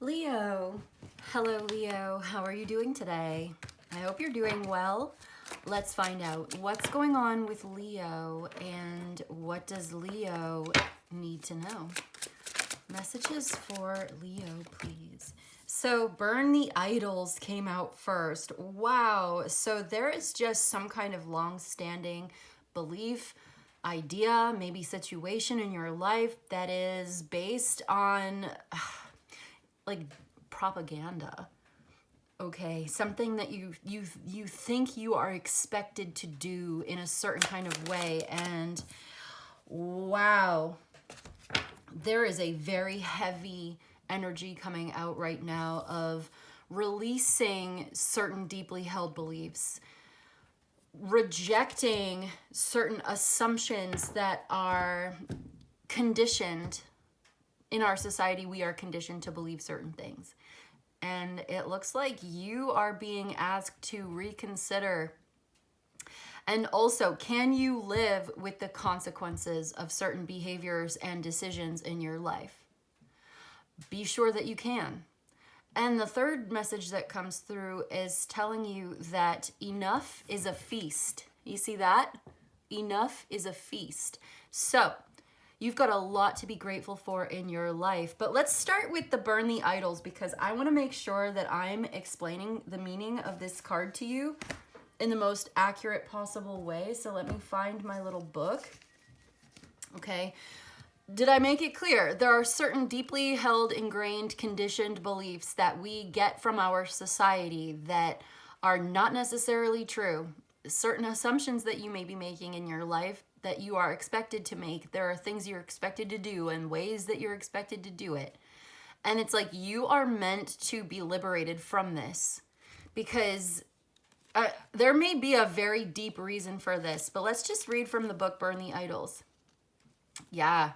Leo. Hello, Leo. How are you doing today? I hope you're doing well. Let's find out what's going on with Leo and what does Leo need to know. Messages for Leo, please. So, Burn the Idols came out first. Wow. So, there is just some kind of long-standing belief, idea, maybe situation in your life that is based on like propaganda. Okay, something that you think you are expected to do in a certain kind of way, and wow, there is a very heavy energy coming out right now of releasing certain deeply held beliefs, rejecting certain assumptions that are conditioned. In our society, we are conditioned to believe certain things. And it looks like you are being asked to reconsider. And also, can you live with the consequences of certain behaviors and decisions in your life? Be sure that you can. And the third message that comes through is telling you that enough is a feast. You see that? Enough is a feast. So, you've got a lot to be grateful for in your life. But let's start with the Burn the Idols, because I want to make sure that I'm explaining the meaning of this card to you in the most accurate possible way. So let me find my little book. Okay. Did I make it clear? There are certain deeply held, ingrained, conditioned beliefs that we get from our society that are not necessarily true. Certain assumptions that you may be making in your life that you are expected to make. There are things you're expected to do and ways that you're expected to do it. And it's like you are meant to be liberated from this, because there may be a very deep reason for this, but let's just read from the book Burn the Idols. Yeah.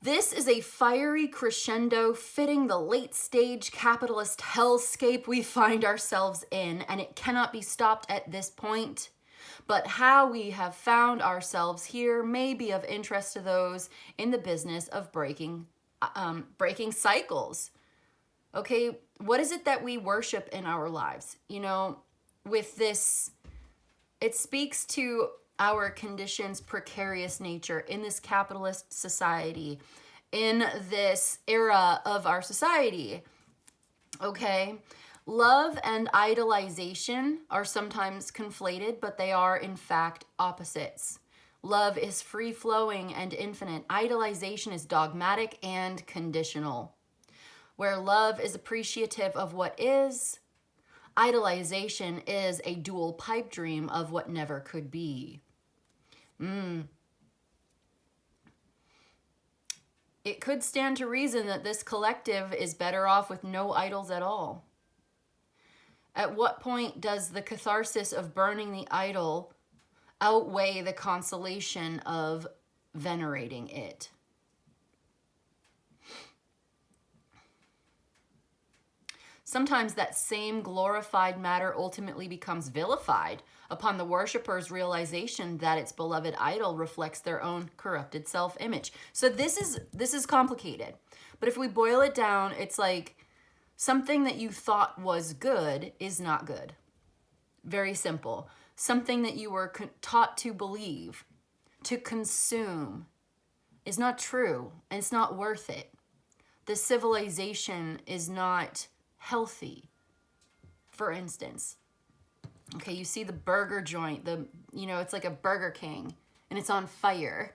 This is a fiery crescendo fitting the late-stage capitalist hellscape we find ourselves in, and it cannot be stopped at this point. But how we have found ourselves here may be of interest to those in the business of breaking cycles. Okay, what is it that we worship in our lives? You know, with this, it speaks to our conditions' precarious nature in this capitalist society, in this era of our society. Okay? Love and idolization are sometimes conflated, but they are in fact opposites. Love is free-flowing and infinite. Idolization is dogmatic and conditional. Where love is appreciative of what is, idolization is a dual pipe dream of what never could be. It could stand to reason that this collective is better off with no idols at all. At what point does the catharsis of burning the idol outweigh the consolation of venerating it? Sometimes that same glorified matter ultimately becomes vilified upon the worshiper's realization that its beloved idol reflects their own corrupted self-image. So this is complicated. But if we boil it down, it's like something that you thought was good is not good. Very simple. Something that you were taught to believe, to consume, is not true, and it's not worth it. The civilization is not healthy, for instance. Okay, you see the burger joint, it's like a Burger King, and it's on fire.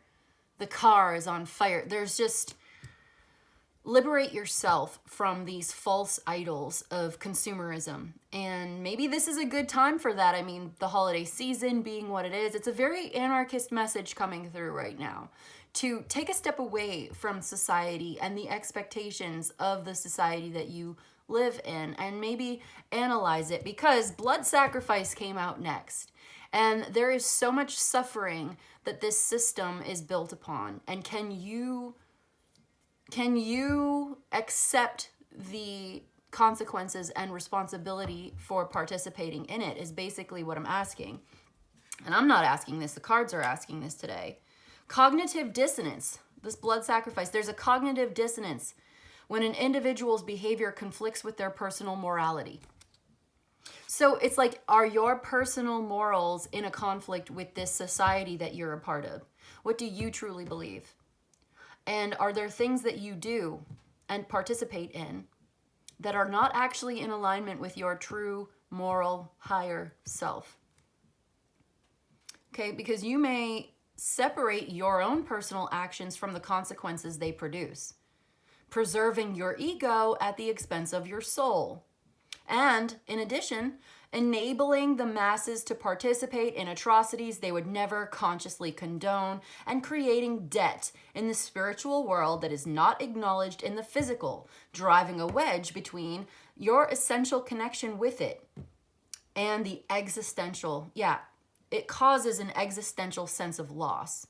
The car is on fire. There's just, liberate yourself from these false idols of consumerism. And maybe this is a good time for that. I mean, the holiday season being what it is, it's a very anarchist message coming through right now. To take a step away from society and the expectations of the society that you live in, and maybe analyze it, because blood sacrifice came out next. And there is so much suffering that this system is built upon. And can you accept the consequences and responsibility for participating in it, is basically what I'm asking. And I'm not asking this, the cards are asking this today. Cognitive dissonance, this blood sacrifice, there's a cognitive dissonance when an individual's behavior conflicts with their personal morality. So it's like, are your personal morals in a conflict with this society that you're a part of? What do you truly believe? And are there things that you do and participate in that are not actually in alignment with your true moral higher self? Okay, because you may separate your own personal actions from the consequences they produce, preserving your ego at the expense of your soul. And in addition, enabling the masses to participate in atrocities they would never consciously condone, and creating debt in the spiritual world that is not acknowledged in the physical, driving a wedge between your essential connection with it and the existential, it causes an existential sense of loss.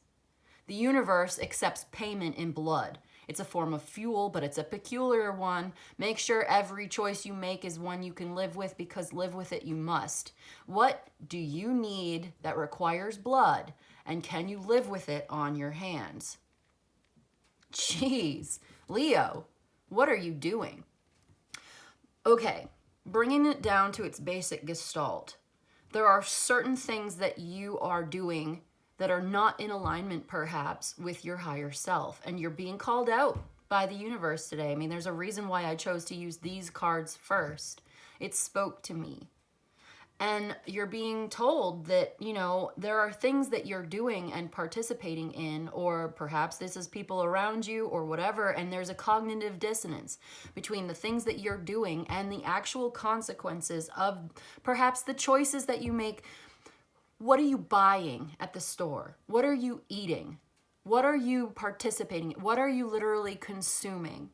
The universe accepts payment in blood. It's a form of fuel, but it's a peculiar one. Make sure every choice you make is one you can live with, because live with it you must. What do you need that requires blood? And can you live with it on your hands? Jeez, Leo, what are you doing? Okay, bringing it down to its basic gestalt. There are certain things that you are doing that are not in alignment, perhaps, with your higher self. And you're being called out by the universe today. I mean, there's a reason why I chose to use these cards first. It spoke to me. And you're being told that, there are things that you're doing and participating in, or perhaps this is people around you or whatever, and there's a cognitive dissonance between the things that you're doing and the actual consequences of perhaps the choices that you make. What are you buying at the store? What are you eating? What are you participating in? What are you literally consuming?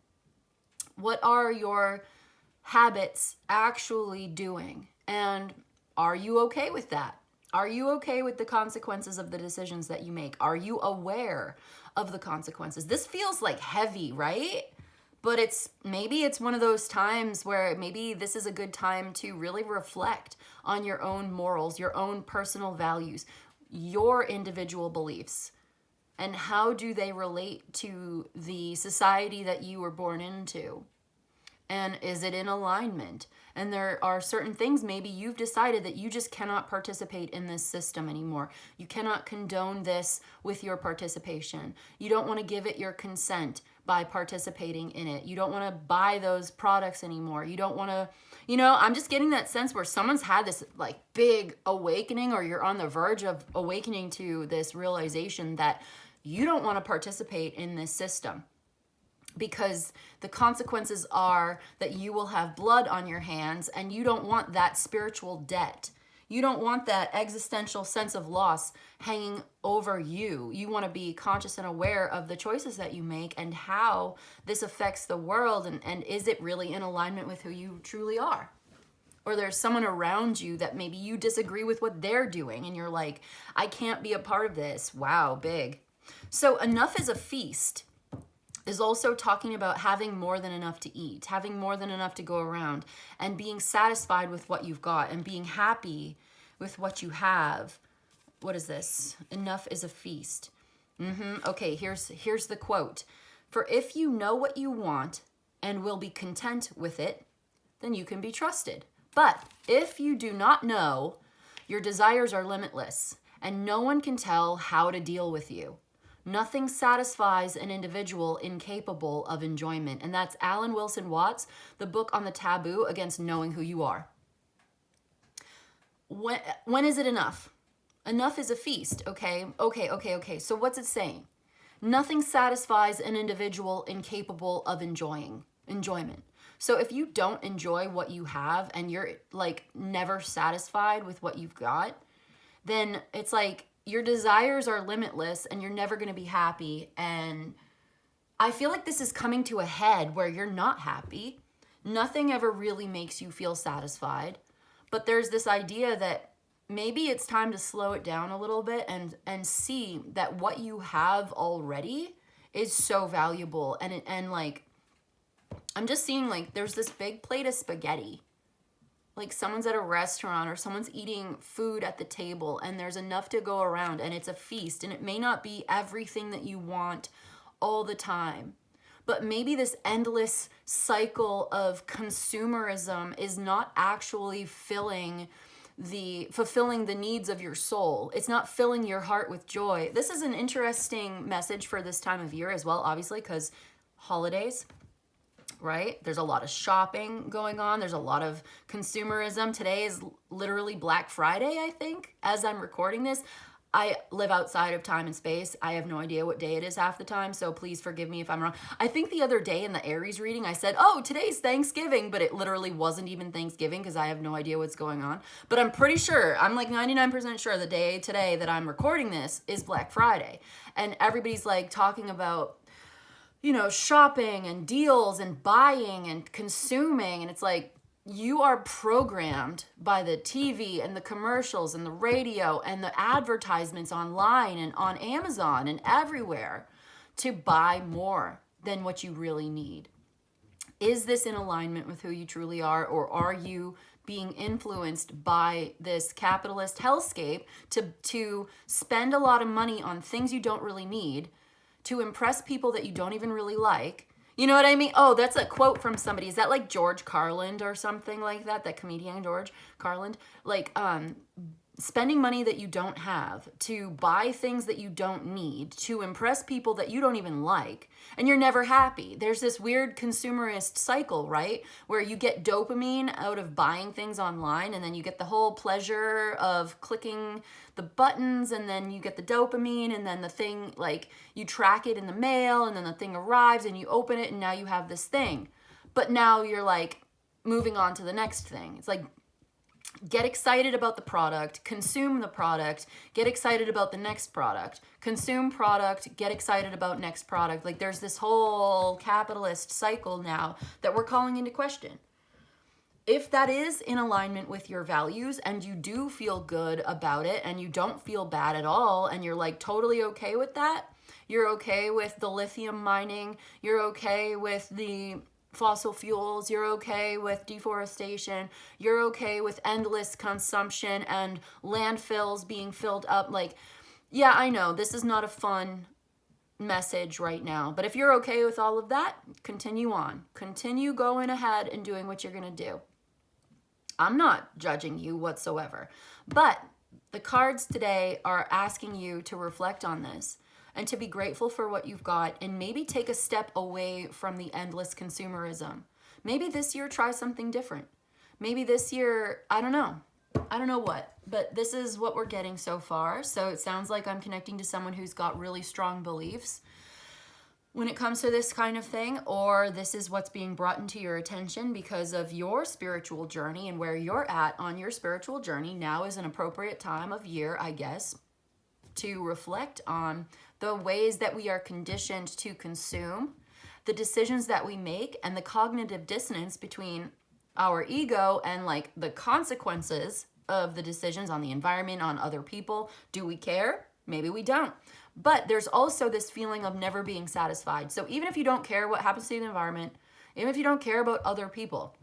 What are your habits actually doing? And are you okay with that? Are you okay with the consequences of the decisions that you make? Are you aware of the consequences? This feels like heavy, right? But maybe it's one of those times where maybe this is a good time to really reflect on your own morals, your own personal values, your individual beliefs, and how do they relate to the society that you were born into? And is it in alignment? And there are certain things, maybe you've decided that you just cannot participate in this system anymore. You cannot condone this with your participation. You don't want to give it your consent by participating in it. You don't want to buy those products anymore. You don't want to, I'm just getting that sense where someone's had this like big awakening, or you're on the verge of awakening to this realization that you don't want to participate in this system. Because the consequences are that you will have blood on your hands, and you don't want that spiritual debt. You don't want that existential sense of loss hanging over you. You want to be conscious and aware of the choices that you make and how this affects the world, and is it really in alignment with who you truly are? Or there's someone around you that maybe you disagree with what they're doing, and you're like, I can't be a part of this. Wow, big. So enough is a feast is also talking about having more than enough to eat, having more than enough to go around, and being satisfied with what you've got and being happy with what you have. What is this? Enough is a feast. Okay, here's the quote. For if you know what you want and will be content with it, then you can be trusted. But if you do not know, your desires are limitless, and no one can tell how to deal with you. Nothing satisfies an individual incapable of enjoyment. And that's Alan Wilson Watts, the book on the taboo against knowing who you are. When is it enough? Enough is a feast, okay? Okay. So what's it saying? Nothing satisfies an individual incapable of enjoyment. So if you don't enjoy what you have and you're like never satisfied with what you've got, then it's like, your desires are limitless and you're never going to be happy. And I feel like this is coming to a head where you're not happy. Nothing ever really makes you feel satisfied. But there's this idea that maybe it's time to slow it down a little bit and see that what you have already is so valuable. And like, I'm just seeing like there's this big plate of spaghetti. Like someone's at a restaurant or someone's eating food at the table and there's enough to go around and it's a feast, and it may not be everything that you want all the time, but maybe this endless cycle of consumerism is not actually fulfilling the needs of your soul. It's not filling your heart with joy. This is an interesting message for this time of year as well, obviously, because holidays, right? There's a lot of shopping going on. There's a lot of consumerism. Today is literally Black Friday, I think, as I'm recording this. I live outside of time and space. I have no idea what day it is half the time, so please forgive me if I'm wrong. I think the other day in the Aries reading, I said, oh, today's Thanksgiving, but it literally wasn't even Thanksgiving because I have no idea what's going on. But I'm pretty sure, I'm like 99% sure the day today that I'm recording this is Black Friday. And everybody's like talking about, you know, shopping and deals and buying and consuming. And it's like, you are programmed by the TV and the commercials and the radio and the advertisements online and on Amazon and everywhere to buy more than what you really need. Is this in alignment with who you truly are, or are you being influenced by this capitalist hellscape to spend a lot of money on things you don't really need, to impress people that you don't even really like? You know what I mean? Oh, that's a quote from somebody. Is that like George Carlin or something like that? That comedian George Carlin? Like, spending money that you don't have to buy things that you don't need to impress people that you don't even like, and you're never happy. There's this weird consumerist cycle, right? Where you get dopamine out of buying things online, and then you get the whole pleasure of clicking the buttons, and then you get the dopamine, and then the thing, like, you track it in the mail, and then the thing arrives, and you open it, and now you have this thing. But now you're like moving on to the next thing. It's like, get excited about the product, consume the product, get excited about the next product, consume product, get excited about next product. Like, there's this whole capitalist cycle now that we're calling into question. If that is in alignment with your values and you do feel good about it and you don't feel bad at all and you're like totally okay with that, you're okay with the lithium mining, you're okay with the fossil fuels, you're okay with deforestation, you're okay with endless consumption and landfills being filled up. Like, yeah, I know this is not a fun message right now, but if you're okay with all of that, continue on. Continue going ahead and doing what you're going to do. I'm not judging you whatsoever, but the cards today are asking you to reflect on this and to be grateful for what you've got, and maybe take a step away from the endless consumerism. Maybe this year try something different. Maybe this year, I don't know what, but this is what we're getting so far. So it sounds like I'm connecting to someone who's got really strong beliefs when it comes to this kind of thing, or this is what's being brought into your attention because of your spiritual journey and where you're at on your spiritual journey. Now is an appropriate time of year, I guess, to reflect on the ways that we are conditioned to consume, the decisions that we make, and the cognitive dissonance between our ego and like the consequences of the decisions on the environment, on other people. Do we care? Maybe we don't. But there's also this feeling of never being satisfied. So even if you don't care what happens to the environment, even if you don't care about other people,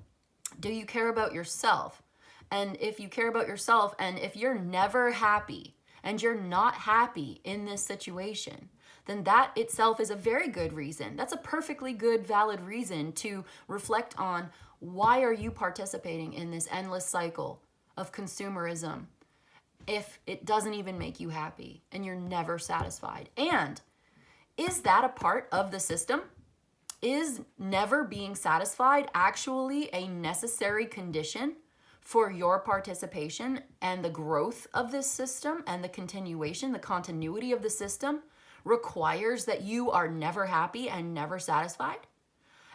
do you care about yourself? And if you care about yourself, and if you're never happy, and you're not happy in this situation, then that itself is a very good reason. That's a perfectly good, valid reason to reflect on, why are you participating in this endless cycle of consumerism if it doesn't even make you happy and you're never satisfied? And is that a part of the system? Is never being satisfied actually a necessary condition for your participation and the growth of this system, and the continuation, the continuity of the system requires that you are never happy and never satisfied,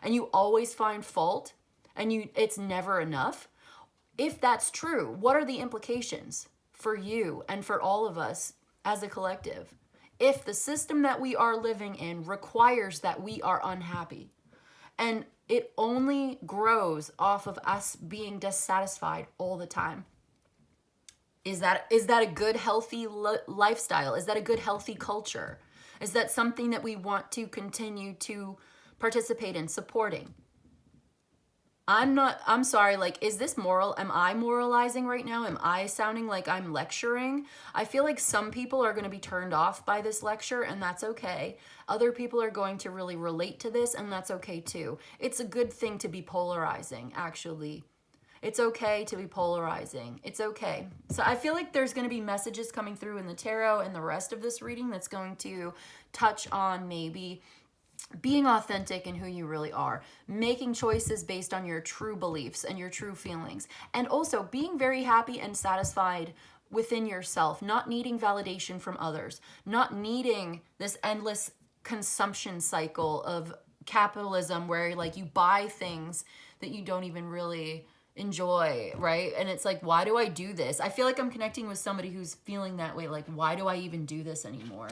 and you always find fault, and it's never enough? If that's true, what are the implications for you and for all of us as a collective if the system that we are living in requires that we are unhappy? And it only grows off of us being dissatisfied all the time. Is that a good, healthy lifestyle? Is that a good, healthy culture? Is that something that we want to continue to participate in, supporting? I'm sorry, like, is this moral? Am I moralizing right now? Am I sounding like I'm lecturing? I feel like some people are going to be turned off by this lecture, and that's okay. Other people are going to really relate to this, and that's okay too. It's a good thing to be polarizing, actually. It's okay to be polarizing. It's okay. So I feel like there's going to be messages coming through in the tarot and the rest of this reading that's going to touch on maybe being authentic in who you really are, making choices based on your true beliefs and your true feelings, and also being very happy and satisfied within yourself, not needing validation from others, not needing this endless consumption cycle of capitalism where like you buy things that you don't even really enjoy, right? And it's like, why do I do this? I feel like I'm connecting with somebody who's feeling that way, like, why do I even do this anymore?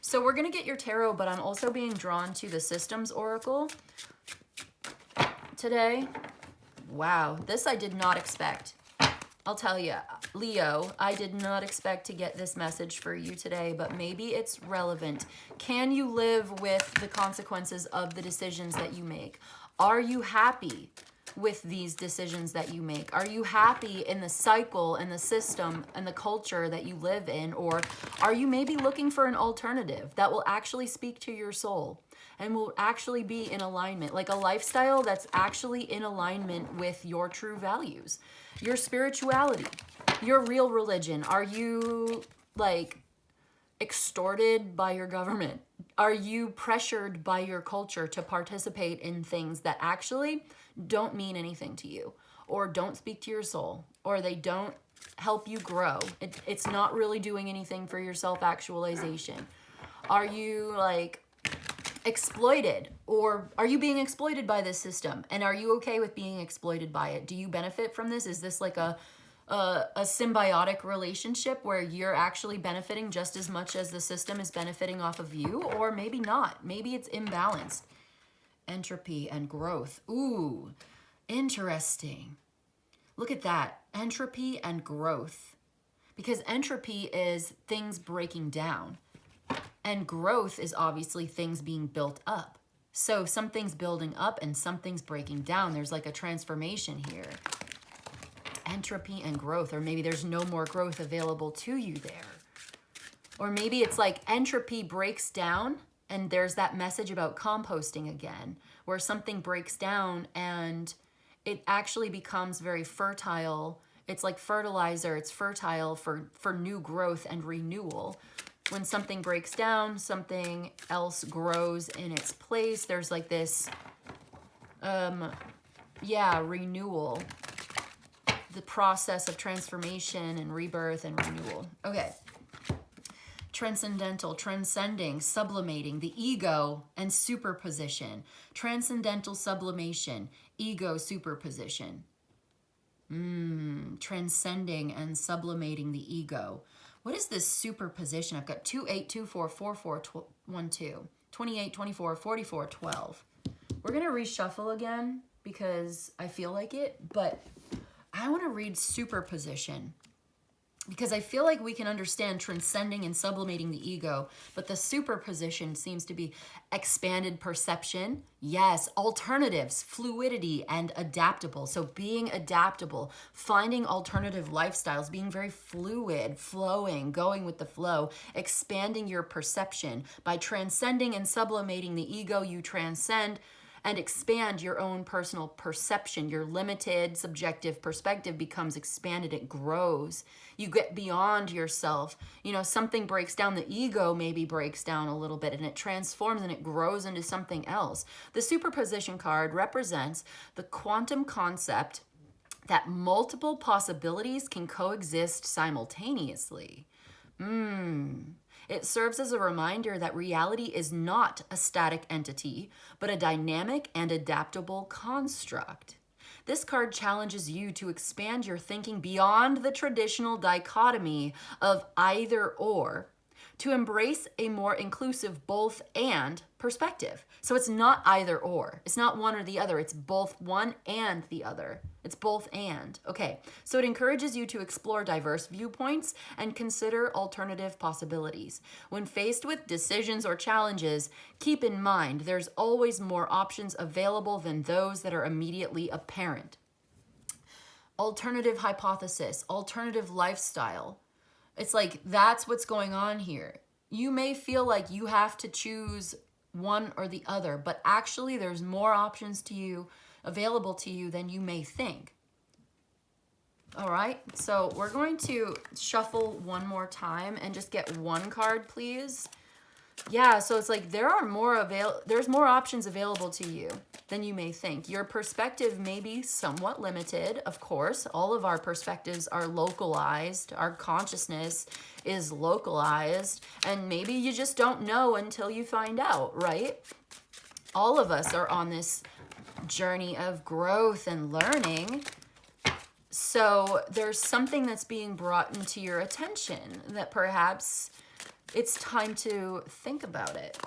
So we're going to get your tarot, but I'm also being drawn to the Systems Oracle today. Wow, this I did not expect. I'll tell you, Leo, I did not expect to get this message for you today, but maybe it's relevant. Can you live with the consequences of the decisions that you make? Are you happy with these decisions that you make? Are you happy in the cycle and the system and the culture that you live in? Or are you maybe looking for an alternative that will actually speak to your soul and will actually be in alignment, like a lifestyle that's actually in alignment with your true values, your spirituality, your real religion? Are you like extorted by your government? Are you pressured by your culture to participate in things that actually don't mean anything to you, or don't speak to your soul, or they don't help you grow? It's not really doing anything for your self-actualization. Are you like exploited, or are you being exploited by this system? And are you okay with being exploited by it? Do you benefit from this? Is this like a symbiotic relationship where you're actually benefiting just as much as the system is benefiting off of you? Or maybe not. Maybe it's imbalanced. Entropy and growth. Ooh, interesting. Look at that. Entropy and growth. Because entropy is things breaking down. And growth is obviously things being built up. So something's building up and something's breaking down. There's like a transformation here. Entropy and growth. Or maybe there's no more growth available to you there. Or maybe it's like entropy breaks down, and there's that message about composting again, where something breaks down and it actually becomes very fertile. It's like fertilizer. It's fertile for new growth and renewal. When something breaks down, something else grows in its place. There's like this, renewal. The process of transformation and rebirth and renewal. Okay. Transcendental, transcending, sublimating, the ego and superposition. Transcendental sublimation, ego superposition. Transcending and sublimating the ego. What is this superposition? I've got 2, 8, 2, 4, 4, 4, 1, 2, 28, 24, 44, 12. We're going to reshuffle again because I feel like it, but I want to read superposition, because I feel like we can understand transcending and sublimating the ego, but the superposition seems to be expanded perception. Yes, alternatives, fluidity, and adaptable. So being adaptable, finding alternative lifestyles, being very fluid, flowing, going with the flow, expanding your perception. By transcending and sublimating the ego, you transcend and expand your own personal perception. Your limited subjective perspective becomes expanded. It grows. You get beyond yourself. You know, something breaks down. The ego maybe breaks down a little bit, and it transforms and it grows into something else. The superposition card represents the quantum concept that multiple possibilities can coexist simultaneously. It serves as a reminder that reality is not a static entity, but a dynamic and adaptable construct. This card challenges you to expand your thinking beyond the traditional dichotomy of either or, to embrace a more inclusive both and perspective. So it's not either or. It's not one or the other. It's both one and the other. It's both and. Okay, so it encourages you to explore diverse viewpoints and consider alternative possibilities. When faced with decisions or challenges, keep in mind there's always more options available than those that are immediately apparent. Alternative hypothesis, alternative lifestyle. It's like that's what's going on here. You may feel like you have to choose one or the other, but actually there's more options to you available to you than you may think. All right, so we're going to shuffle one more time and just get one card, please. Yeah, so it's like there's more options available to you than you may think. Your perspective may be somewhat limited, of course. All of our perspectives are localized. Our consciousness is localized, and maybe you just don't know until you find out, right? All of us are on this journey of growth and learning. So there's something that's being brought into your attention that perhaps it's time to think about it.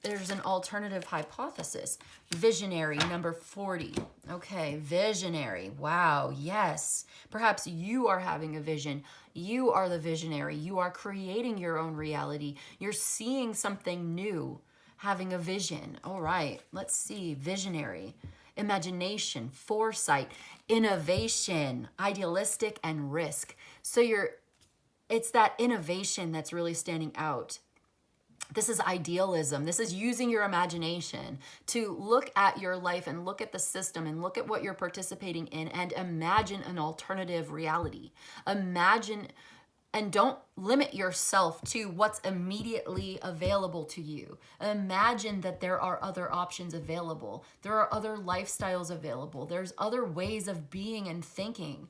There's an alternative hypothesis. Visionary, number 40. Okay, visionary. Wow, yes. Perhaps you are having a vision. You are the visionary. You are creating your own reality. You're seeing something new, having a vision. All right, let's see. Visionary, imagination, foresight, innovation, idealistic, and risk. So it's that innovation that's really standing out. This is idealism. This is using your imagination to look at your life and look at the system and look at what you're participating in and imagine an alternative reality. Imagine, and don't limit yourself to what's immediately available to you. Imagine that there are other options available. There are other lifestyles available. There's other ways of being and thinking.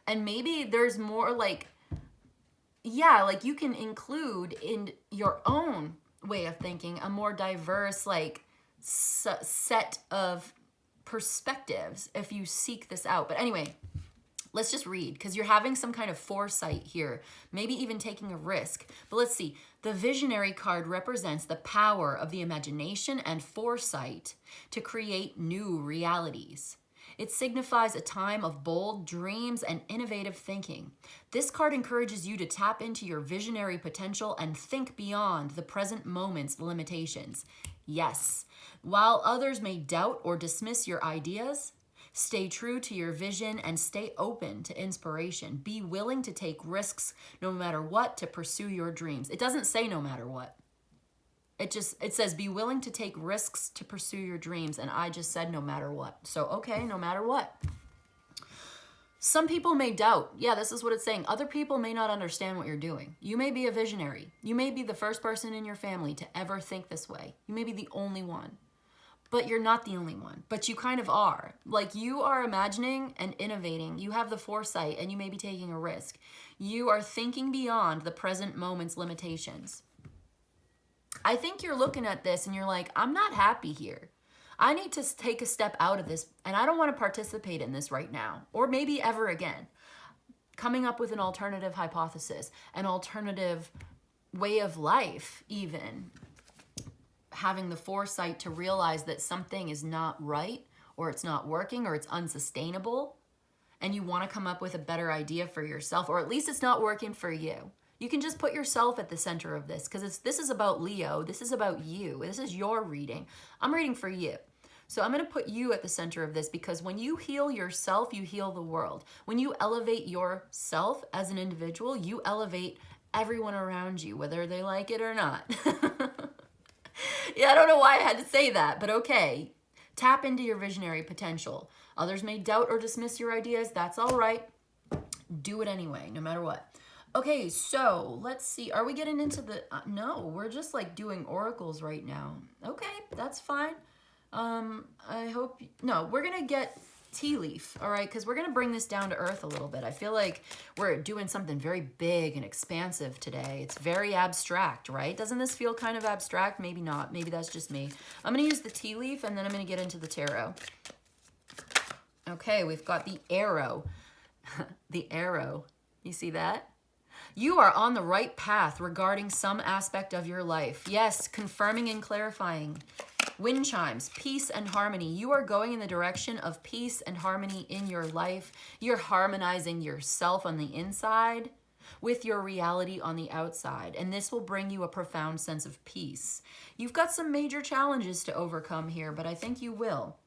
And maybe there's more like, yeah, like you can include in your own way of thinking a more diverse like set of perspectives if you seek this out. But anyway, let's just read because you're having some kind of foresight here, maybe even taking a risk. But let's see. The visionary card represents the power of the imagination and foresight to create new realities. It signifies a time of bold dreams and innovative thinking. This card encourages you to tap into your visionary potential and think beyond the present moment's limitations. Yes, while others may doubt or dismiss your ideas, stay true to your vision and stay open to inspiration. Be willing to take risks no matter what to pursue your dreams. It doesn't say no matter what. It says be willing to take risks to pursue your dreams. And I just said no matter what. So, okay, no matter what. Some people may doubt. Yeah, this is what it's saying. Other people may not understand what you're doing. You may be a visionary. You may be the first person in your family to ever think this way. You may be the only one. But you're not the only one. But you kind of are. Like you are imagining and innovating. You have the foresight and you may be taking a risk. You are thinking beyond the present moment's limitations. I think you're looking at this and you're like, I'm not happy here. I need to take a step out of this and I don't want to participate in this right now or maybe ever again. Coming up with an alternative hypothesis, an alternative way of life even. Having the foresight to realize that something is not right or it's not working or it's unsustainable and you want to come up with a better idea for yourself or at least it's not working for you. You can just put yourself at the center of this because this is about Leo. This is about you. This is your reading. I'm reading for you. So I'm going to put you at the center of this because when you heal yourself, you heal the world. When you elevate yourself as an individual, you elevate everyone around you, whether they like it or not. Yeah, I don't know why I had to say that, but okay. Tap into your visionary potential. Others may doubt or dismiss your ideas. That's all right. Do it anyway, no matter what. Okay, so let's see. Are we getting into the... no, we're just like doing oracles right now. Okay, that's fine. I hope... no, we're going to get tea leaf, all right? Because we're going to bring this down to earth a little bit. I feel like we're doing something very big and expansive today. It's very abstract, right? Doesn't this feel kind of abstract? Maybe not. Maybe that's just me. I'm going to use the tea leaf and then I'm going to get into the tarot. Okay, we've got the arrow. The arrow. You see that? You are on the right path regarding some aspect of your life. Yes, confirming and clarifying. Wind chimes, peace and harmony. You are going in the direction of peace and harmony in your life. You're harmonizing yourself on the inside with your reality on the outside, and this will bring you a profound sense of peace. You've got some major challenges to overcome here, but I think you will.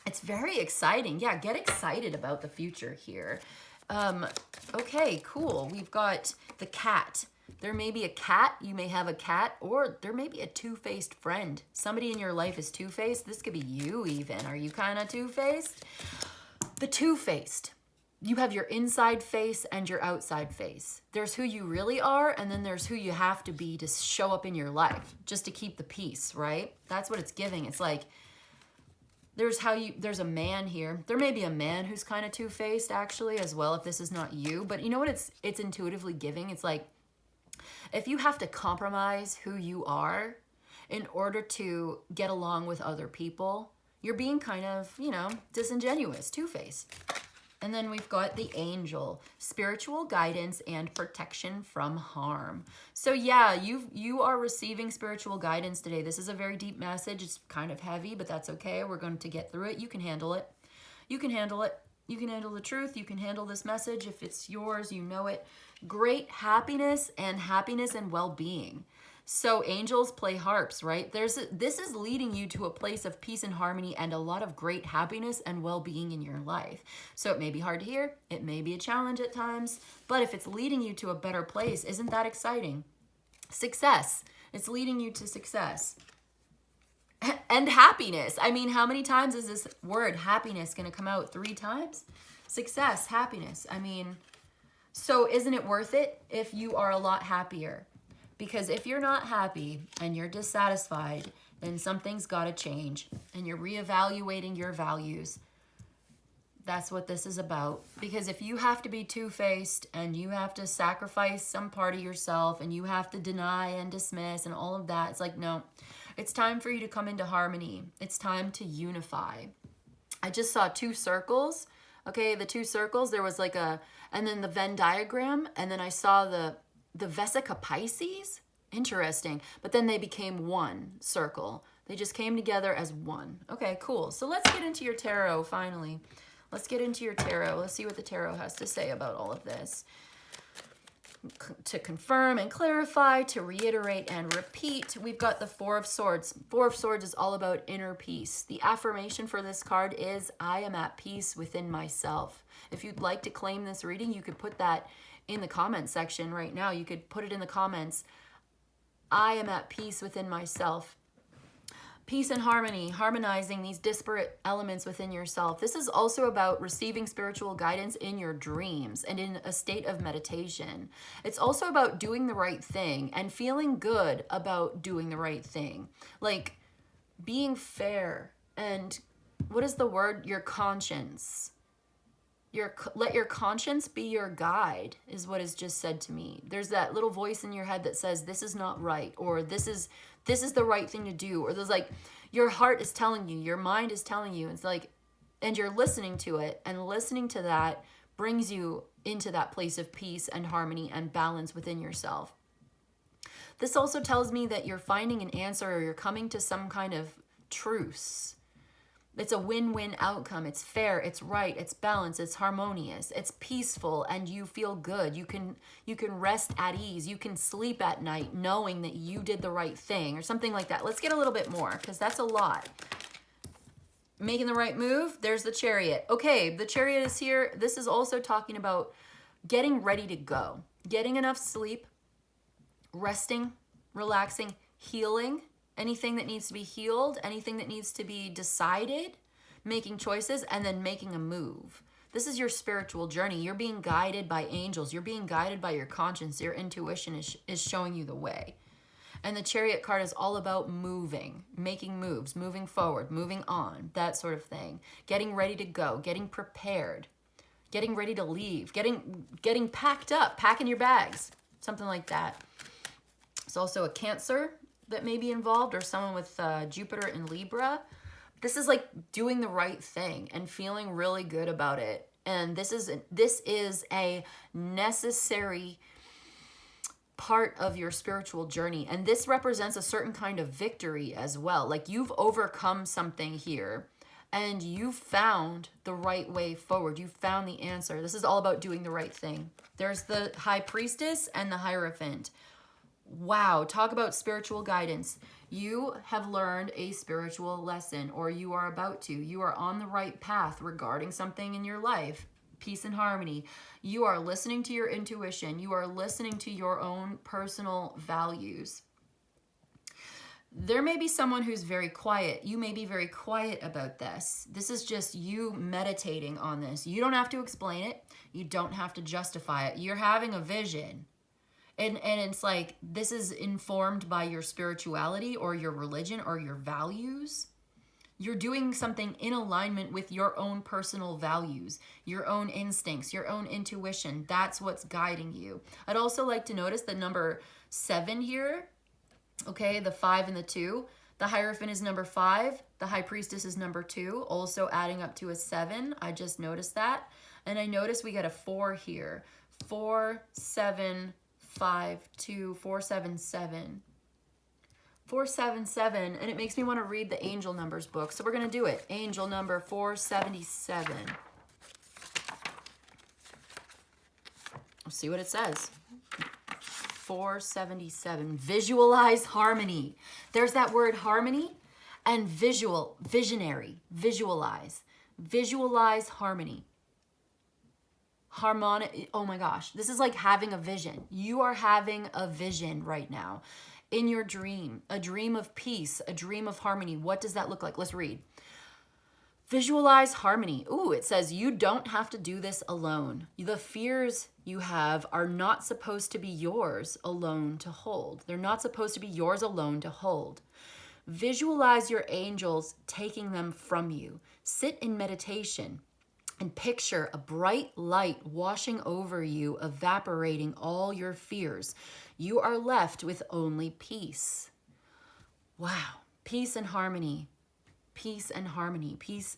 It's very exciting. Yeah, get excited about the future here. Okay, cool. We've got the cat. There may be a cat, you may have a cat, or there may be a two-faced friend. Somebody in your life is two-faced. This could be you even. Are you kind of two-faced? The two-faced. You have your inside face and your outside face. There's who you really are, and then there's who you have to be to show up in your life, just to keep the peace, right? That's what it's giving. It's like, there's a man here. There may be a man who's kind of two-faced actually as well, if this is not you. But you know what it's intuitively giving? It's like, if you have to compromise who you are in order to get along with other people, you're being kind of, disingenuous, two-faced. And then we've got the angel, spiritual guidance and protection from harm. So yeah, you are receiving spiritual guidance today. This is a very deep message. It's kind of heavy, but that's okay. We're going to get through it. You can handle it. You can handle it. You can handle the truth. You can handle this message. If it's yours, you know it. Great happiness and well-being. So angels play harps, right? This is leading you to a place of peace and harmony and a lot of great happiness and well-being in your life. So it may be hard to hear. It may be a challenge at times. But if it's leading you to a better place, isn't that exciting? Success. It's leading you to success. And happiness. I mean, how many times is this word happiness going to come out? 3 times? Success, happiness. I mean, so isn't it worth it if you are a lot happier? Because if you're not happy and you're dissatisfied, then something's got to change. And you're reevaluating your values. That's what this is about. Because if you have to be two-faced and you have to sacrifice some part of yourself and you have to deny and dismiss and all of that, it's like, no. It's time for you to come into harmony. It's time to unify. I just saw 2 circles. Okay, the 2 circles, there was like and then the Venn diagram, and then I saw the Vesica Pisces. Interesting. But then they became 1 circle. They just came together as one. Okay, cool. So let's get into your tarot finally. Let's get into your tarot. Let's see what the tarot has to say about all of this. To confirm and clarify, to reiterate and repeat, we've got the 4 of Swords. 4 of Swords is all about inner peace. The affirmation for this card is, I am at peace within myself. If you'd like to claim this reading, you could put that in the comment section right now. You could put it in the comments. I am at peace within myself. Peace and harmony, harmonizing these disparate elements within yourself. This is also about receiving spiritual guidance in your dreams and in a state of meditation. It's also about doing the right thing and feeling good about doing the right thing. Like being fair and, what is the word? Your conscience. Let your conscience be your guide is what is just said to me. There's that little voice in your head that says, this is not right, or this is the right thing to do, or there's like, your heart is telling you, your mind is telling you, it's like, and you're listening to it, and listening to that brings you into that place of peace and harmony and balance within yourself. This also tells me that you're finding an answer, or you're coming to some kind of truce. It's a win-win outcome. It's fair, it's right, it's balanced, it's harmonious, it's peaceful, and you feel good. You can rest at ease. You can sleep at night knowing that you did the right thing or something like that. Let's get a little bit more because that's a lot. Making the right move, there's the Chariot. Okay, the Chariot is here. This is also talking about getting ready to go, getting enough sleep, resting, relaxing, healing. Anything that needs to be healed, anything that needs to be decided, making choices, and then making a move. This is your spiritual journey. You're being guided by angels. You're being guided by your conscience. Your intuition is showing you the way. And the Chariot card is all about moving, making moves, moving forward, moving on, that sort of thing. Getting ready to go, getting prepared, getting ready to leave, getting packed up, packing your bags, something like that. It's also a Cancer that may be involved, or someone with Jupiter in Libra. This is like doing the right thing and feeling really good about it. And this is a necessary part of your spiritual journey. And this represents a certain kind of victory as well. Like you've overcome something here and you found the right way forward. You found the answer. This is all about doing the right thing. There's the High Priestess and the Hierophant. Wow, talk about spiritual guidance. You have learned a spiritual lesson, or you are about to. You are on the right path regarding something in your life. Peace and harmony. You are listening to your intuition. You are listening to your own personal values. There may be someone who's very quiet. You may be very quiet about this. This is just you meditating on this. You don't have to explain it. You don't have to justify it. You're having a vision. And it's like, this is informed by your spirituality or your religion or your values. You're doing something in alignment with your own personal values, your own instincts, your own intuition. That's what's guiding you. I'd also like to notice the number 7 here. Okay, the 5 and the 2. The Hierophant is number 5. The High Priestess is number 2, also adding up to a 7. I just noticed that. And I noticed we got a 4 here. 4, 7, 5, 2, 4, 7, 7. 477, and it makes me want to read the angel numbers book. So we're going to do it. Angel number 477. Let's see what it says. 477. Visualize harmony. There's that word harmony and visual, visionary, visualize. Visualize harmony. Harmonic. Oh my gosh. This is like having a vision. You are having a vision right now. In your dream, a dream of peace, a dream of harmony. What does that look like? Let's read. Visualize harmony. Ooh, it says you don't have to do this alone. The fears you have are not supposed to be yours alone to hold. They're not supposed to be yours alone to hold. Visualize your angels taking them from you. Sit in meditation and picture a bright light washing over you, evaporating all your fears. You are left with only peace. Wow. Peace and harmony. Peace and harmony. Peace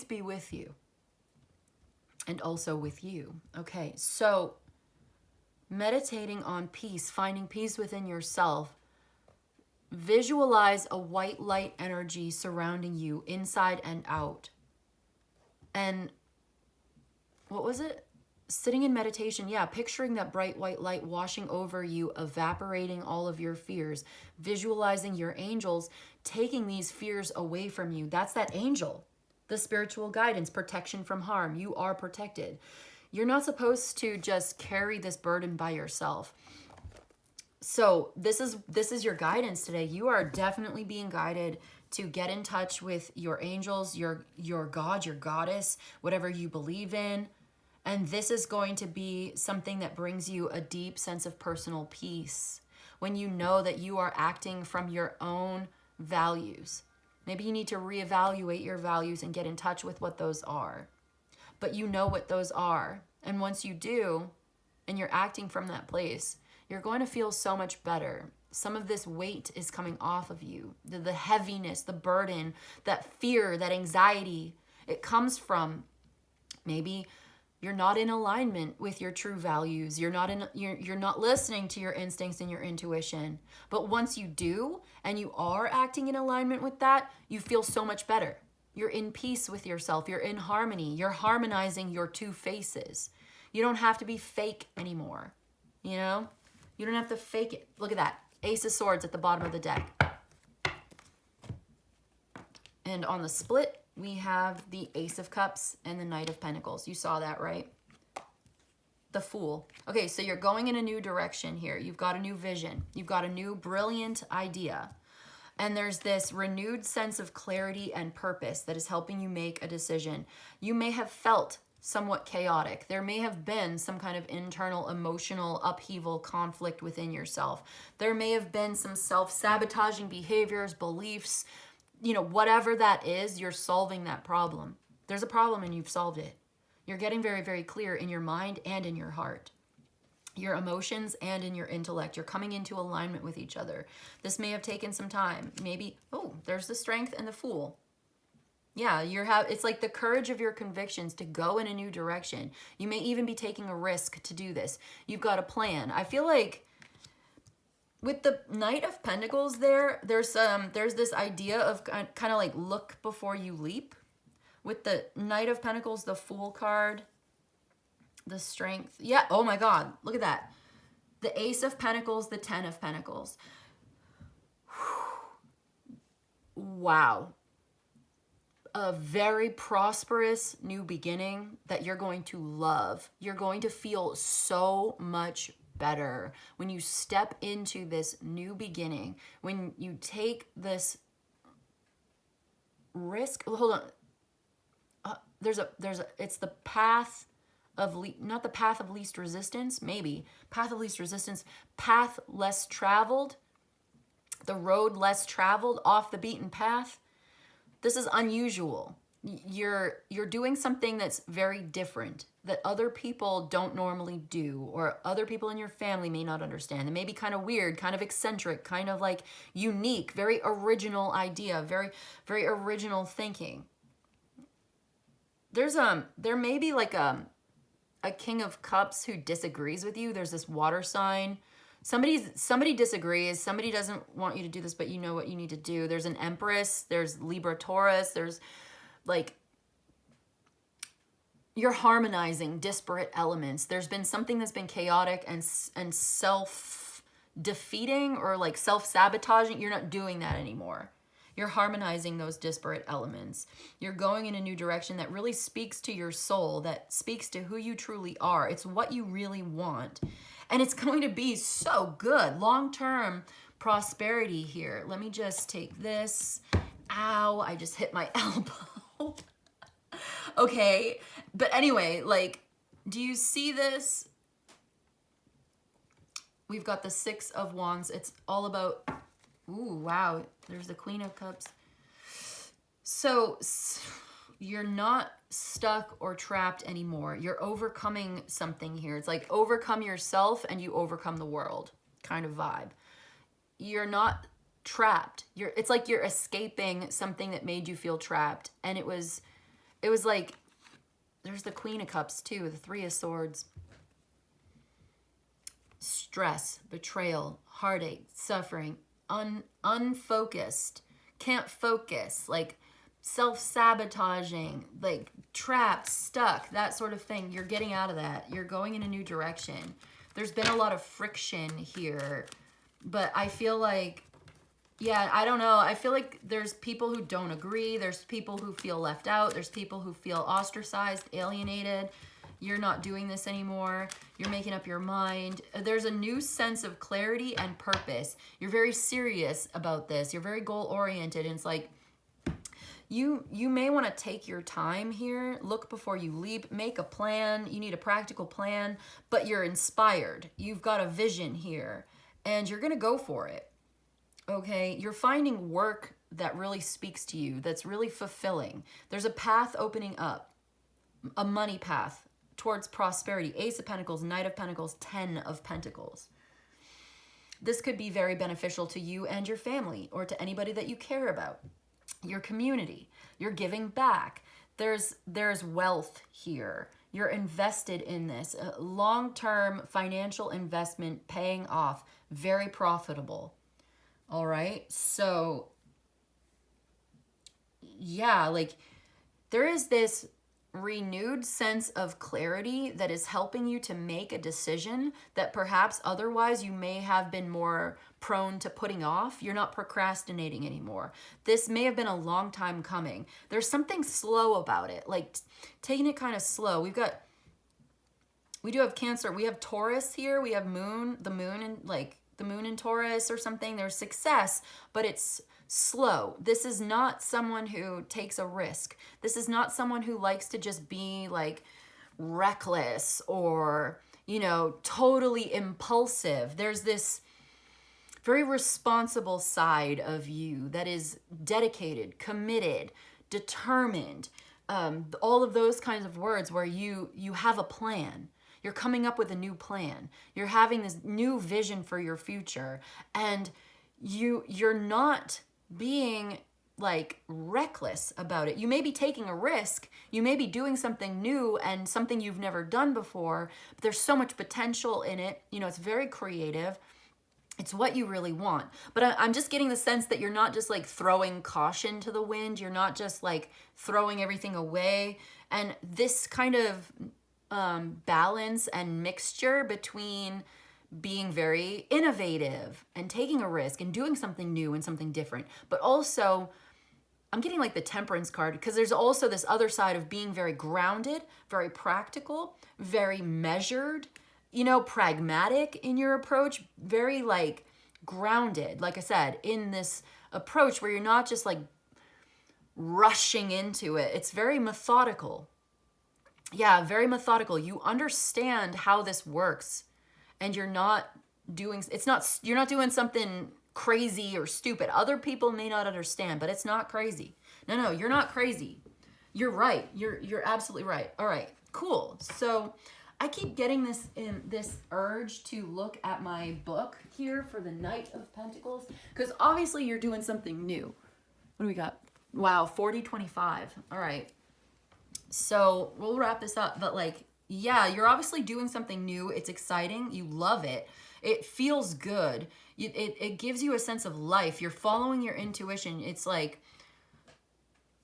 be with you. And also with you. Okay, so meditating on peace, finding peace within yourself. Visualize a white light energy surrounding you inside and out. And what was it? Sitting in meditation, yeah, picturing that bright white light washing over you, evaporating all of your fears, visualizing your angels taking these fears away from you. That's that angel, the spiritual guidance, protection from harm. You are protected. You're not supposed to just carry this burden by yourself. So this is your guidance today. You are definitely being guided to get in touch with your angels, your God, your goddess, whatever you believe in. And this is going to be something that brings you a deep sense of personal peace when you know that you are acting from your own values. Maybe you need to reevaluate your values and get in touch with what those are. But you know what those are. And once you do, and you're acting from that place, you're going to feel so much better. Some of this weight is coming off of you. The heaviness, the burden, that fear, that anxiety, it comes from maybe you're not in alignment with your true values. You're not listening to your instincts and your intuition. But once you do, and you are acting in alignment with that, you feel so much better. You're in peace with yourself. You're in harmony. You're harmonizing your two faces. You don't have to be fake anymore. You know? You don't have to fake it. Look at that. Ace of Swords at the bottom of the deck. And on the split, we have the Ace of Cups and the Knight of Pentacles. You saw that, right? The Fool. Okay, so you're going in a new direction here. You've got a new vision. You've got a new brilliant idea. And there's this renewed sense of clarity and purpose that is helping you make a decision. You may have felt somewhat chaotic. There may have been some kind of internal emotional upheaval, conflict within yourself. There may have been some self-sabotaging behaviors, beliefs, you know, whatever that is, you're solving that problem. There's a problem and you've solved it. You're getting very, very clear in your mind and in your heart, your emotions and in your intellect. You're coming into alignment with each other. This may have taken some time. Maybe, oh, there's the Strength and the Fool. Yeah, it's like the courage of your convictions to go in a new direction. You may even be taking a risk to do this. You've got a plan. I feel like with the Knight of Pentacles there's this idea of kind of like look before you leap. With the Knight of Pentacles, the Fool card, the Strength. Yeah, oh my God, look at that. The Ace of Pentacles, the Ten of Pentacles. Wow. A very prosperous new beginning that you're going to love. You're going to feel so much better when you step into this new beginning, when you take this risk. Hold on. It's the path of, not the path of least resistance, maybe. Path of least resistance, path less traveled, the road less traveled, off the beaten path. This is unusual. You're doing something that's very different that other people don't normally do, or other people in your family may not understand. It may be kind of weird, kind of eccentric, kind of like unique, very original idea, very, very original thinking. There may be like a King of Cups who disagrees with you. There's this water sign. Somebody disagrees. Somebody doesn't want you to do this, but you know what you need to do. There's an Empress. There's Libra, Taurus. There's like, you're harmonizing disparate elements. There's been something that's been chaotic and self-defeating or like self-sabotaging. You're not doing that anymore. You're harmonizing those disparate elements. You're going in a new direction that really speaks to your soul, that speaks to who you truly are. It's what you really want. And it's going to be so good. Long-term prosperity here. Let me just take this. Ow, I just hit my elbow. Okay, but anyway, like, do you see this? We've got the Six of Wands. It's all about, ooh, wow, there's the Queen of Cups. So you're not stuck or trapped anymore. You're overcoming something here. It's like overcome yourself and you overcome the world kind of vibe. You're not trapped. It's like you're escaping something that made you feel trapped. And it was like, there's the Queen of Cups too, the Three of Swords. Stress, betrayal, heartache, suffering, unfocused, can't focus, like self-sabotaging, like trapped, stuck, that sort of thing. You're getting out of that. You're going in a new direction. There's been a lot of friction here, but I feel like, yeah, I don't know. I feel like there's people who don't agree. There's people who feel left out. There's people who feel ostracized, alienated. You're not doing this anymore. You're making up your mind. There's a new sense of clarity and purpose. You're very serious about this. You're very goal-oriented. And it's like, you may want to take your time here. Look before you leap. Make a plan. You need a practical plan, but you're inspired. You've got a vision here, and you're going to go for it. Okay? You're finding work that really speaks to you, that's really fulfilling. There's a path opening up, a money path towards prosperity. Ace of Pentacles, Knight of Pentacles, Ten of Pentacles. This could be very beneficial to you and your family, or to anybody that you care about. Your community. You're giving back. There's wealth here. You're invested in this. Long-term financial investment paying off. Very profitable. All right? So, yeah, like, there is this renewed sense of clarity that is helping you to make a decision that perhaps otherwise you may have been more prone to putting off. You're not procrastinating anymore. This may have been a long time coming. There's something slow about it, like taking it kind of slow. We do have Cancer. We have Taurus here. We have the moon in Taurus or something. There's success, but it's slow. This is not someone who takes a risk. This is not someone who likes to just be like reckless or, totally impulsive. There's this very responsible side of you that is dedicated, committed, determined, all of those kinds of words where you have a plan. You're coming up with a new plan. You're having this new vision for your future, and you're not being like reckless about it. You may be taking a risk, you may be doing something new and something you've never done before, but there's so much potential in it. You know, it's very creative. It's what you really want. But I'm just getting the sense that you're not just like throwing caution to the wind. You're not just like throwing everything away. And this kind of balance and mixture between being very innovative and taking a risk and doing something new and something different, but also I'm getting like the Temperance card, because there's also this other side of being very grounded, very practical, very measured, you know, pragmatic in your approach, very like grounded, like I said, in this approach where you're not just like rushing into it. It's very methodical. Yeah, very methodical. You understand how this works, and you're not doing, you're not doing something crazy or stupid. Other people may not understand, but it's not crazy. No, you're not crazy. You're right. You're absolutely right. All right, cool. So I keep getting this urge to look at my book here for the Knight of Pentacles, because obviously you're doing something new. What do we got? Wow, 40-25. All right. So we'll wrap this up, but like, yeah, you're obviously doing something new. It's exciting. You love it. It feels good. It gives you a sense of life. You're following your intuition. It's like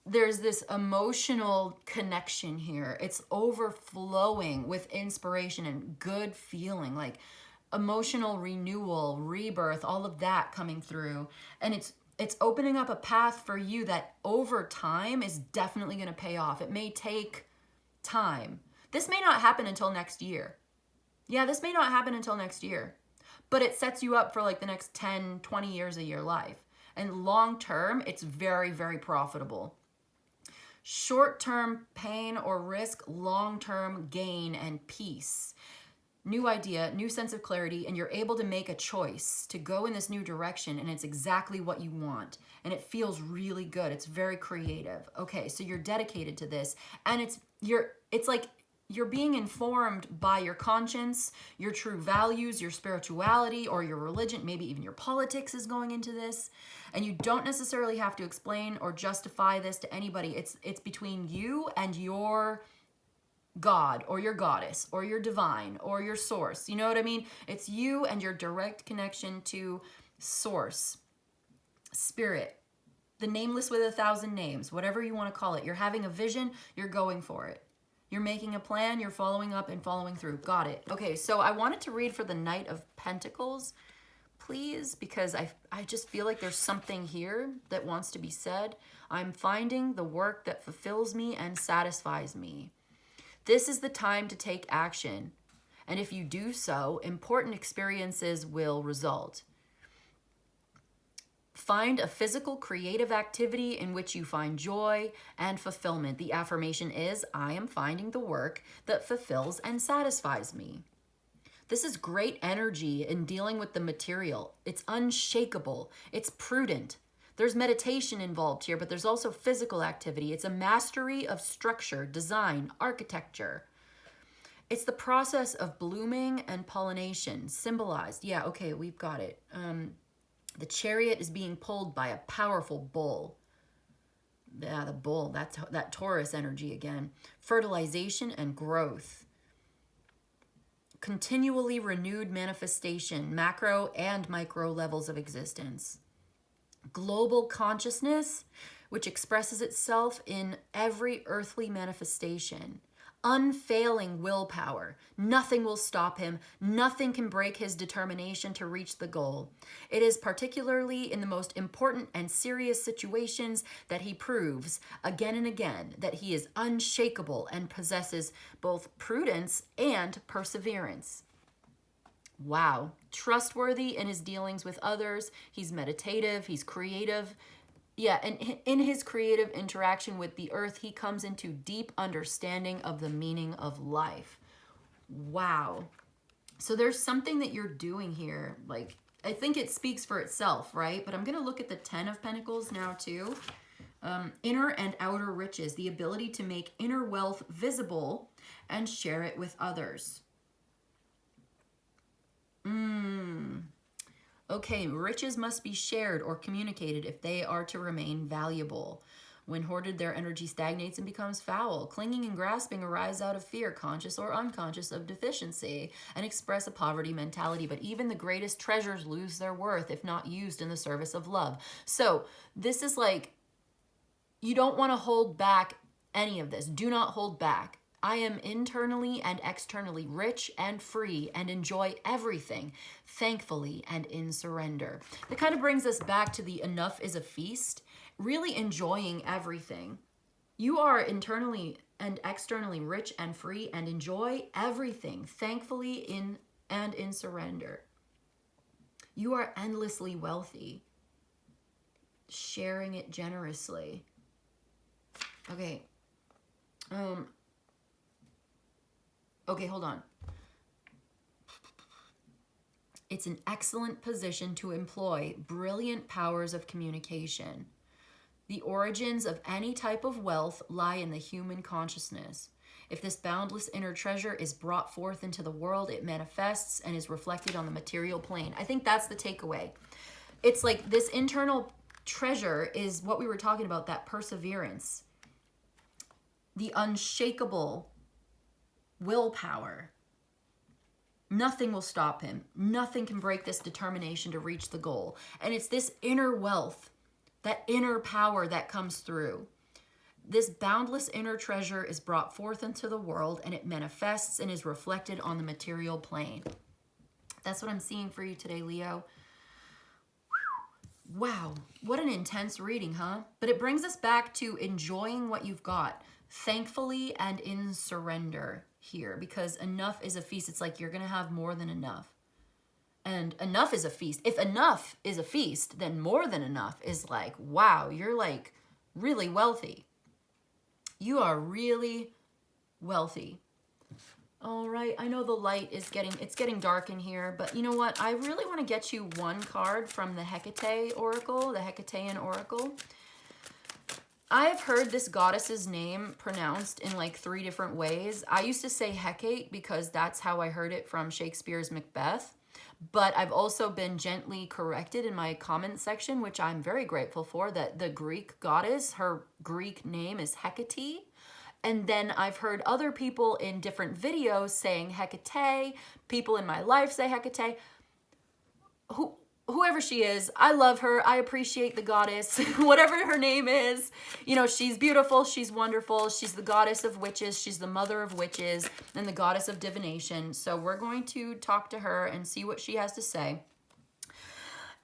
there's this emotional connection here. It's overflowing with inspiration and good feeling, like emotional renewal, rebirth, all of that coming through. And it's opening up a path for you that over time is definitely going to pay off. It may take time. This may not happen until next year. Yeah, this may not happen until next year. But it sets you up for like the next 10, 20 years of your life. And long term, it's very, very profitable. Short-term pain or risk, long-term gain and peace. New idea, new sense of clarity, and you're able to make a choice to go in this new direction, and it's exactly what you want. And it feels really good. It's very creative. Okay, so you're dedicated to this, and it's like you're being informed by your conscience, your true values, your spirituality, or your religion, maybe even your politics is going into this. And you don't necessarily have to explain or justify this to anybody. It's between you and your God or your goddess or your divine or your source. You know what I mean? It's you and your direct connection to source, spirit, the nameless with 1,000 names, whatever you want to call it. You're having a vision, you're going for it. You're making a plan, you're following up and following through. Got it. Okay, so I wanted to read for the Knight of Pentacles, please, because I just feel like there's something here that wants to be said. I'm finding the work that fulfills me and satisfies me. This is the time to take action. And if you do so, important experiences will result. Find a physical, creative activity in which you find joy and fulfillment. The affirmation is, I am finding the work that fulfills and satisfies me. This is great energy in dealing with the material. It's unshakable. It's prudent. There's meditation involved here, but there's also physical activity. It's a mastery of structure, design, architecture. It's the process of blooming and pollination, symbolized. Yeah, okay, we've got it. The chariot is being pulled by a powerful bull. Yeah, the bull, that's that Taurus energy again. Fertilization and growth. Continually renewed manifestation, macro and micro levels of existence. Global consciousness, which expresses itself in every earthly manifestation. Unfailing willpower. Nothing will stop him. Nothing can break his determination to reach the goal. It is particularly in the most important and serious situations that he proves again and again that he is unshakable and possesses both prudence and perseverance. Wow. Trustworthy in his dealings with others. He's meditative. He's creative. Yeah, and in his creative interaction with the earth, he comes into deep understanding of the meaning of life. Wow. So there's something that you're doing here. Like, I think it speaks for itself, right? But I'm going to look at the 10 of Pentacles now, too. Inner and outer riches, the ability to make inner wealth visible and share it with others. Okay, riches must be shared or communicated if they are to remain valuable. When hoarded, their energy stagnates and becomes foul. Clinging and grasping arise out of fear, conscious or unconscious, of deficiency, and express a poverty mentality. But even the greatest treasures lose their worth if not used in the service of love. So this is like, you don't want to hold back any of this. Do not hold back. I am internally and externally rich and free and enjoy everything thankfully and in surrender. That kind of brings us back to the enough is a feast, really enjoying everything. You are internally and externally rich and free and enjoy everything thankfully in surrender. You are endlessly wealthy, sharing it generously. Okay. Okay, hold on. It's an excellent position to employ brilliant powers of communication. The origins of any type of wealth lie in the human consciousness. If this boundless inner treasure is brought forth into the world, it manifests and is reflected on the material plane. I think that's the takeaway. It's like this internal treasure is what we were talking about, that perseverance, the unshakable willpower. Nothing will stop him. Nothing can break this determination to reach the goal. And it's this inner wealth, that inner power that comes through. This boundless inner treasure is brought forth into the world and it manifests and is reflected on the material plane. That's what I'm seeing for you today, Leo. Wow, what an intense reading, huh? But it brings us back to enjoying what you've got, thankfully and in surrender here, because enough is a feast. It's like you're going to have more than enough. And enough is a feast. If enough is a feast, then more than enough is like, wow, you're like really wealthy. You are really wealthy. All right, I know the light is getting dark in here, but you know what? I really want to get you one card from the Hecate Oracle, the Hecatean Oracle. I've heard this goddess's name pronounced in like 3 different ways. I used to say Hecate because that's how I heard it from Shakespeare's Macbeth. But I've also been gently corrected in my comment section, which I'm very grateful for, that the Greek goddess, her Greek name is Hecate. And then I've heard other people in different videos saying Hecate. People in my life say Hecate. Whoever she is, I love her. I appreciate the goddess, whatever her name is. You know, she's beautiful. She's wonderful. She's the goddess of witches. She's the mother of witches and the goddess of divination. So we're going to talk to her and see what she has to say.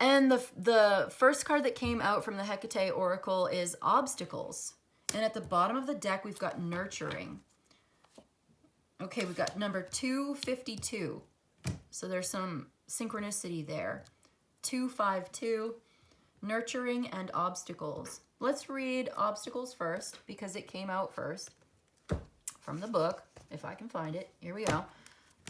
And the first card that came out from the Hecate Oracle is Obstacles. And at the bottom of the deck, we've got Nurturing. Okay, we've got number 252. So there's some synchronicity there. 252, Nurturing and Obstacles. Let's read Obstacles first because it came out first from the book, if I can find it. Here we go.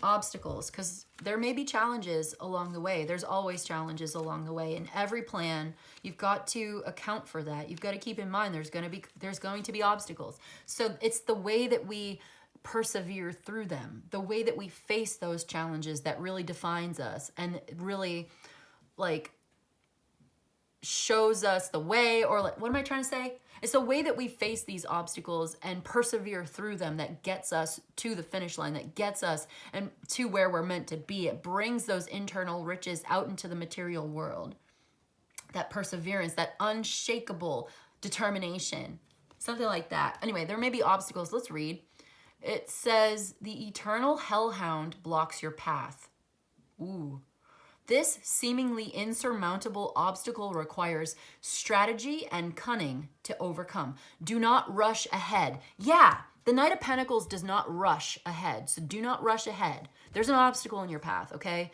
Obstacles, because there may be challenges along the way. There's always challenges along the way. In every plan, you've got to account for that. You've got to keep in mind there's going to be obstacles. So it's the way that we persevere through them, the way that we face those challenges that really defines us and really like shows us the way, or like, what am I trying to say? It's the way that we face these obstacles and persevere through them that gets us to the finish line, that gets us and to where we're meant to be. It brings those internal riches out into the material world. That perseverance, that unshakable determination, something like that. Anyway, there may be obstacles. Let's read. It says, the eternal hellhound blocks your path. Ooh. This seemingly insurmountable obstacle requires strategy and cunning to overcome. Do not rush ahead. Yeah, the Knight of Pentacles does not rush ahead, so do not rush ahead. There's an obstacle in your path, okay?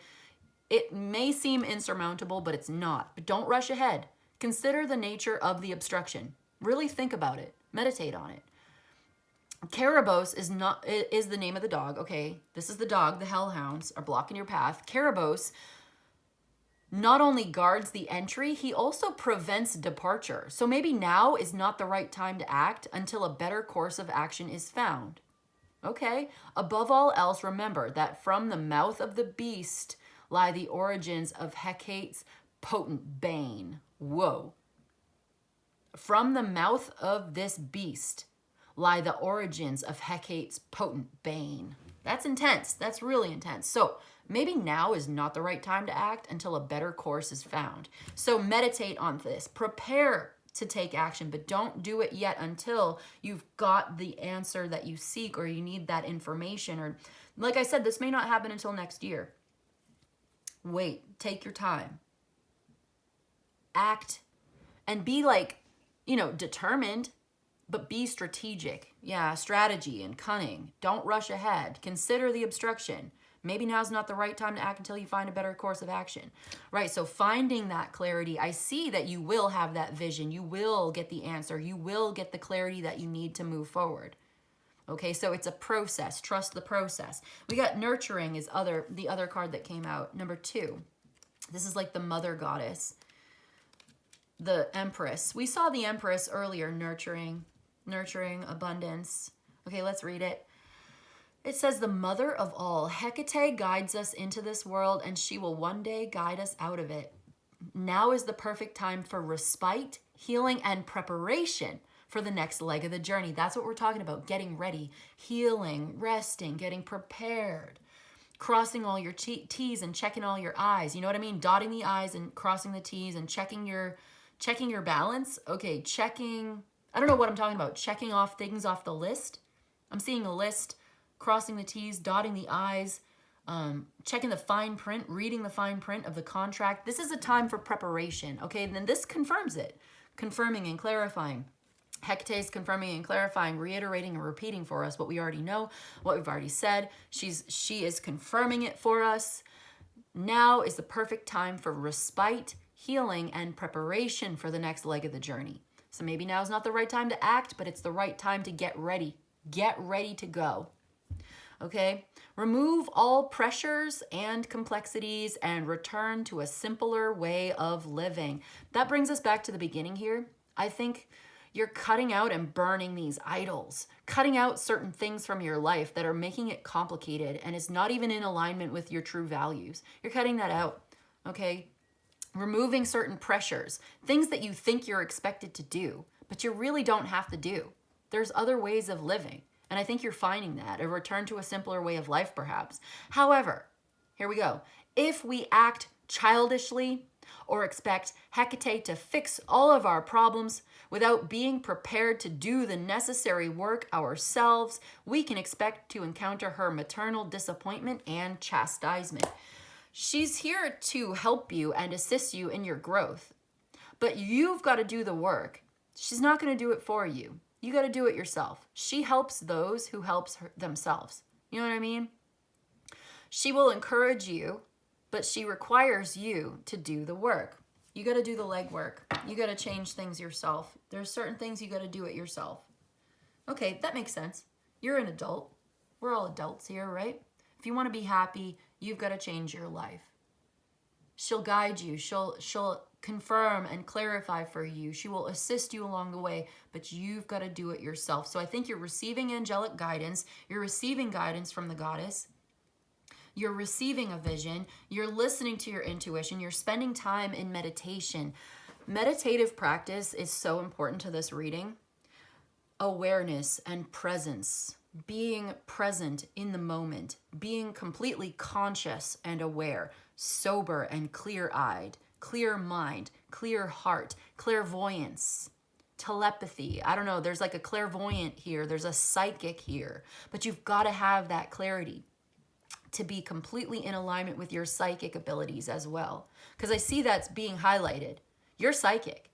It may seem insurmountable, but it's not. But don't rush ahead. Consider the nature of the obstruction. Really think about it. Meditate on it. Carebos is the name of the dog, okay? This is the dog. The hellhounds are blocking your path. Carebos not only guards the entry, he also prevents departure. So maybe now is not the right time to act until a better course of action is found. Okay? Above all else, remember that from the mouth of the beast lie the origins of Hecate's potent bane. Whoa. From the mouth of this beast lie the origins of Hecate's potent bane. That's intense. That's really intense. So maybe now is not the right time to act until a better course is found. So meditate on this. Prepare to take action, but don't do it yet until you've got the answer that you seek or you need that information. Or like I said, this may not happen until next year. Wait, take your time. Act and be determined, but be strategic. Yeah, strategy and cunning. Don't rush ahead. Consider the obstruction. Maybe now's not the right time to act until you find a better course of action, right? So finding that clarity, I see that you will have that vision. You will get the answer. You will get the clarity that you need to move forward. Okay, so it's a process. Trust the process. We got nurturing is the other card that came out. Number 2. This is like the mother goddess. The Empress. We saw the Empress earlier, nurturing, abundance. Okay, let's read it. It says, the mother of all, Hecate guides us into this world, and she will one day guide us out of it. Now is the perfect time for respite, healing, and preparation for the next leg of the journey. That's what we're talking about, getting ready, healing, resting, getting prepared, crossing all your T's and checking all your I's. You know what I mean? Dotting the I's and crossing the T's and checking your balance. Okay, I don't know what I'm talking about. Checking off things off the list. I'm seeing a list. Crossing the T's, dotting the I's, checking the fine print, reading the fine print of the contract. This is a time for preparation, okay? And then this confirms it, confirming and clarifying. Hecate is confirming and clarifying, reiterating and repeating for us what we already know, what we've already said. She is confirming it for us. Now is the perfect time for respite, healing, and preparation for the next leg of the journey. So maybe now is not the right time to act, but it's the right time to get ready. Get ready to go. Okay, remove all pressures and complexities and return to a simpler way of living. That brings us back to the beginning here. I think you're cutting out and burning these idols, cutting out certain things from your life that are making it complicated and is not even in alignment with your true values. You're cutting that out, okay? Removing certain pressures, things that you think you're expected to do, but you really don't have to do. There's other ways of living. And I think you're finding that, a return to a simpler way of life, perhaps. However, here we go. If we act childishly or expect Hecate to fix all of our problems without being prepared to do the necessary work ourselves, we can expect to encounter her maternal disappointment and chastisement. She's here to help you and assist you in your growth, but you've got to do the work. She's not going to do it for you. You got to do it yourself. She helps those who helps themselves. You know what I mean? She will encourage you, but she requires you to do the work. You got to do the legwork. You got to change things yourself. There's certain things you got to do it yourself. Okay, that makes sense. You're an adult. We're all adults here, right? If you want to be happy, you've got to change your life. She'll guide you. She'll confirm and clarify for you. She will assist you along the way, but you've got to do it yourself. So I think you're receiving angelic guidance. You're receiving guidance from the goddess. You're receiving a vision. You're listening to your intuition. You're spending time in meditation. Meditative practice is so important to this reading. Awareness and presence. Being present in the moment. Being completely conscious and aware. Sober and clear-eyed. Clear mind, clear heart, clairvoyance, telepathy. I don't know, there's like a clairvoyant here, there's a psychic here, but you've got to have that clarity to be completely in alignment with your psychic abilities as well. Because I see that's being highlighted. You're psychic.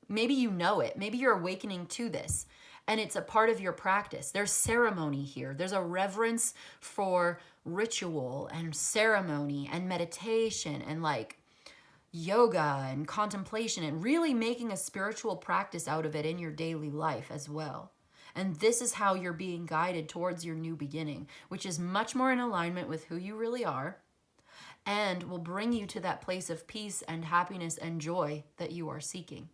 Maybe you know it. Maybe you're awakening to this and it's a part of your practice. There's ceremony here. There's a reverence for ritual and ceremony and meditation and like yoga and contemplation and really making a spiritual practice out of it in your daily life as well. And this is how you're being guided towards your new beginning, which is much more in alignment with who you really are and will bring you to that place of peace and happiness and joy that you are seeking.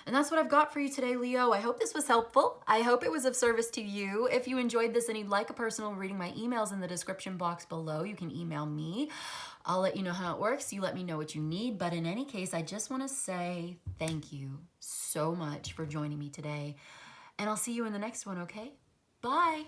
And that's what I've got for you today, Leo. I hope this was helpful. I hope it was of service to you. If you enjoyed this and you'd like a personal reading, my email's in the description box below. You can email me. I'll let you know how it works. You let me know what you need. But in any case, I just want to say thank you so much for joining me today. And I'll see you in the next one, okay? Bye.